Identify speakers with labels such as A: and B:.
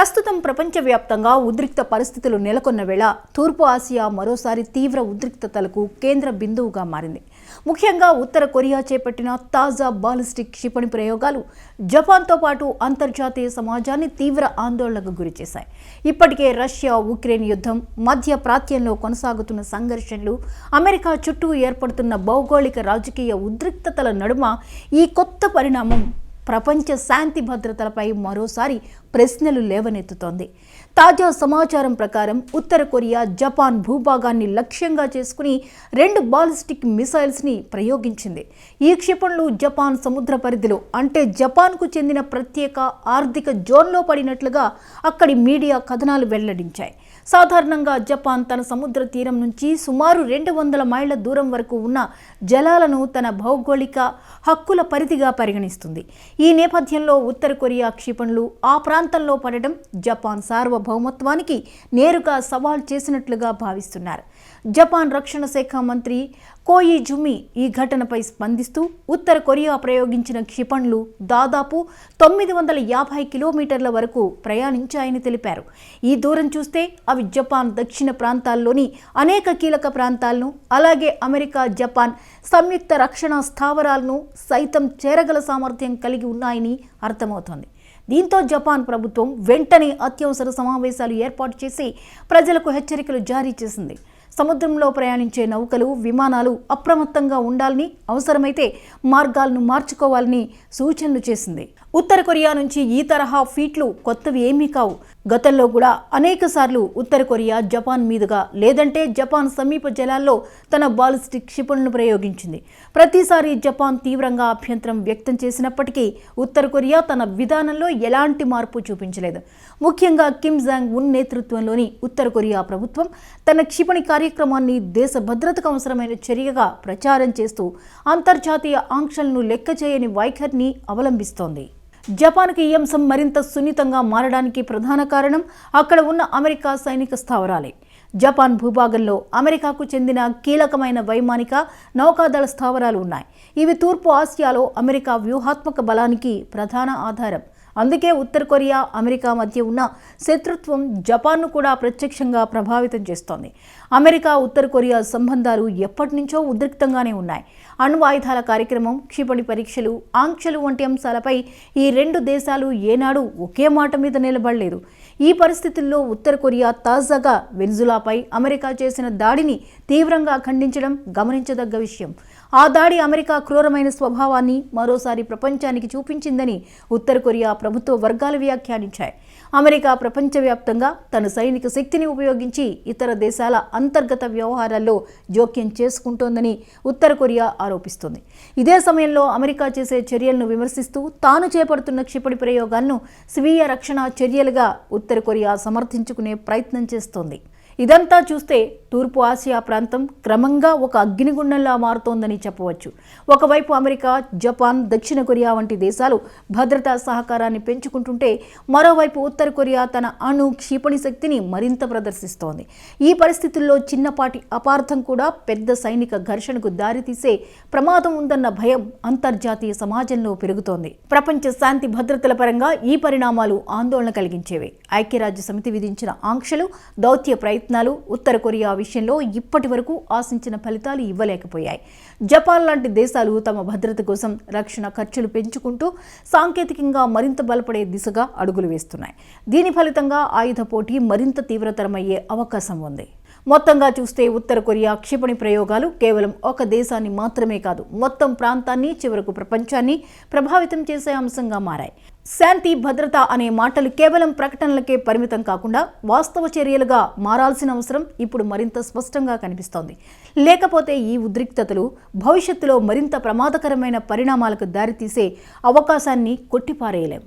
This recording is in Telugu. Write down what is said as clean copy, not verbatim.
A: ప్రస్తుతం ప్రపంచవ్యాప్తంగా ఉద్రిక్త పరిస్థితులు నెలకొన్న వేళ తూర్పు ఆసియా మరోసారి తీవ్ర ఉద్రిక్తతలకు కేంద్ర బిందువుగా మారింది. ముఖ్యంగా ఉత్తర కొరియా చేపట్టిన తాజా బాలిస్టిక్ క్షిపణి ప్రయోగాలు జపాన్తో పాటు అంతర్జాతీయ సమాజాన్ని తీవ్ర ఆందోళనకు గురిచేశాయి. ఇప్పటికే రష్యా ఉక్రెయిన్ యుద్ధం, మధ్య ప్రాంతంలో కొనసాగుతున్న సంఘర్షణలు, అమెరికా చుట్టూ ఏర్పడుతున్న భౌగోళిక రాజకీయ ఉద్రిక్తతల నడుమ ఈ కొత్త పరిణామం ప్రపంచ శాంతి భద్రతలపై మరోసారి ప్రశ్నలు లేవనెత్తుతోంది. తాజా సమాచారం ప్రకారం ఉత్తర కొరియా జపాన్ భూభాగాన్ని లక్ష్యంగా చేసుకుని 2 బాలిస్టిక్ మిసైల్స్ని ప్రయోగించింది. ఈ క్షిపణులు జపాన్ సముద్ర పరిధిలో, అంటే జపాన్కు చెందిన ప్రత్యేక ఆర్థిక జోన్లో పడినట్లుగా అక్కడి మీడియా కథనాలు వెల్లడించాయి. సాధారణంగా జపాన్ తన సముద్ర తీరం నుంచి సుమారు 200 మైళ్ల దూరం వరకు ఉన్న జలాలను తన భౌగోళిక హక్కుల పరిధిగా పరిగణిస్తుంది. ఈ నేపథ్యంలో ఉత్తర కొరియా క్షిపణులు ఆ ప్రాంతంలో పడడం జపాన్ సార్వభౌమత్వానికి నేరుగా సవాల్ చేసినట్లుగా భావిస్తున్నారు. జపాన్ రక్షణ శాఖ మంత్రి కోయిజుమి ఈ ఘటనపై స్పందిస్తూ ఉత్తర కొరియా ప్రయోగించిన క్షిపణులు దాదాపు 950 కిలోమీటర్ల వరకు ప్రయాణించాయని తెలిపారు. ఈ దూరం చూస్తే అవి జపాన్ దక్షిణ ప్రాంతాల్లోని అనేక కీలక ప్రాంతాలను, అలాగే అమెరికా జపాన్ సంయుక్త రక్షణ స్థావరాలను సైతం చేరగల సామర్థ్యం కలిగి ఉన్నాయని అర్థమవుతోంది. దీంతో జపాన్ ప్రభుత్వం వెంటనే అత్యవసర సమావేశాలు ఏర్పాటు చేసి ప్రజలకు హెచ్చరికలు జారీ చేసింది. సముద్రంలో ప్రయాణించే నౌకలు, విమానాలు అప్రమత్తంగా ఉండాలని, అవసరమైతే మార్గాలను మార్చుకోవాలని సూచనలు చేసింది. ఉత్తర కొరియా నుంచి ఈ తరహా ఫీట్లు కొత్తవి ఏమీ కావు. గతంలో కూడా అనేక సార్లు ఉత్తర కొరియా జపాన్ మీదుగా, లేదంటే జపాన్ సమీప జలాల్లో తన బాలిస్టిక్ క్షిపణులను ప్రయోగించింది. ప్రతిసారి జపాన్ తీవ్రంగా అభ్యంతరం వ్యక్తం చేసినప్పటికీ ఉత్తర కొరియా తన విధానంలో ఎలాంటి మార్పు చూపించలేదు. ముఖ్యంగా కిమ్ జాంగ్ ఉన్ నేతృత్వంలోని ఉత్తర కొరియా ప్రభుత్వం తన క్షిపణి కార్యక్రమాన్ని దేశ భద్రతకు అవసరమైన చర్యగా ప్రచారం చేస్తూ అంతర్జాతీయ ఆంక్షలను లెక్క చేయని వైఖరిని అవలంబిస్తోంది. జపాన్కి ఈ అంశం మరింత సున్నితంగా మారడానికి ప్రధాన కారణం అక్కడ ఉన్న అమెరికా సైనిక స్థావరాలే. జపాన్ భూభాగంలో అమెరికాకు చెందిన కీలకమైన వైమానిక, నౌకాదళ స్థావరాలు ఉన్నాయి. ఇవి తూర్పు ఆసియాలో అమెరికా వ్యూహాత్మక బలానికి ప్రధాన ఆధారం. అందుకే ఉత్తర కొరియా, అమెరికా మధ్య ఉన్న శత్రుత్వం జపాన్ను కూడా ప్రత్యక్షంగా ప్రభావితం చేస్తోంది. అమెరికా ఉత్తర కొరియా సంబంధాలు ఎప్పటి నుంచో ఉద్రిక్తంగానే ఉన్నాయి. అణు ఆయుధాల కార్యక్రమం, క్షిపణి పరీక్షలు, ఆంక్షలు వంటి అంశాలపై ఈ 2 దేశాలు ఏనాడు ఒకే మాట మీద నిలబడలేదు. ఈ పరిస్థితుల్లో ఉత్తర కొరియా తాజాగా వెనిజులాపై అమెరికా చేసిన దాడిని తీవ్రంగా ఖండించడం గమనించదగ్గ విషయం. ఆ దాడి అమెరికా క్రూరమైన స్వభావాన్ని మరోసారి ప్రపంచానికి చూపించిందని ఉత్తర కొరియా ప్రభుత్వ వర్గాలు వ్యాఖ్యానించాయి. అమెరికా ప్రపంచవ్యాప్తంగా తన సైనిక శక్తిని ఉపయోగించి ఇతర దేశాల అంతర్గత వ్యవహారాల్లో జోక్యం చేసుకుంటోందని ఉత్తర కొరియా ఆరోపిస్తోంది. ఇదే సమయంలో అమెరికా చేసే చర్యలను విమర్శిస్తూ తాను చేపడుతున్న క్షిపణి ప్రయోగాలను స్వీయ రక్షణ చర్యలుగా ఉత్తర కొరియా సమర్థించుకునే ప్రయత్నం చేస్తోంది. ఇదంతా చూస్తే తూర్పు ఆసియా ప్రాంతం క్రమంగా ఒక అగ్నిగుండంలా మారుతోందని చెప్పవచ్చు. ఒకవైపు అమెరికా, జపాన్, దక్షిణ కొరియా వంటి దేశాలు భద్రతా సహకారాన్ని పెంచుకుంటుంటే, మరోవైపు ఉత్తర కొరియా తన అణు, క్షిపణి శక్తిని మరింత ప్రదర్శిస్తోంది. ఈ పరిస్థితుల్లో చిన్నపాటి అపార్థం కూడా పెద్ద సైనిక ఘర్షణకు దారితీసే ప్రమాదం ఉందన్న భయం అంతర్జాతీయ సమాజంలో పెరుగుతోంది. ప్రపంచ శాంతి భద్రతల పరంగా ఈ పరిణామాలు ఆందోళన కలిగించేవే. ఐక్యరాజ్య సమితి విధించిన ఆంక్షలు, దౌత్య ప్రయత్నాలు ఉత్తర కొరియా విషయంలో ఇప్పటి వరకు ఆశించిన ఫలితాలు ఇవ్వలేకపోయాయి. జపాన్ లాంటి దేశాలు తమ భద్రత కోసం రక్షణ ఖర్చులు పెంచుకుంటూ సాంకేతికంగా మరింత బలపడే దిశగా అడుగులు వేస్తున్నాయి. దీని ఫలితంగా ఆయుధ పోటీ మరింత తీవ్రతరమయ్యే అవకాశం ఉంది. మొత్తంగా చూస్తే ఉత్తర కొరియా క్షిపణి ప్రయోగాలు కేవలం ఒక దేశాన్ని మాత్రమే కాదు, మొత్తం ప్రాంతాన్ని, చివరకు ప్రపంచాన్ని ప్రభావితం చేసే అంశంగా మారాయి. శాంతి, భద్రత అనే మాటలు కేవలం ప్రకటనలకే పరిమితం కాకుండా వాస్తవ చర్యలుగా మారాల్సిన అవసరం ఇప్పుడు మరింత స్పష్టంగా కనిపిస్తోంది. లేకపోతే ఈ ఉద్రిక్తతలు భవిష్యత్తులో మరింత ప్రమాదకరమైన పరిణామాలకు దారితీసే అవకాశాన్ని కొట్టిపారేయలేం.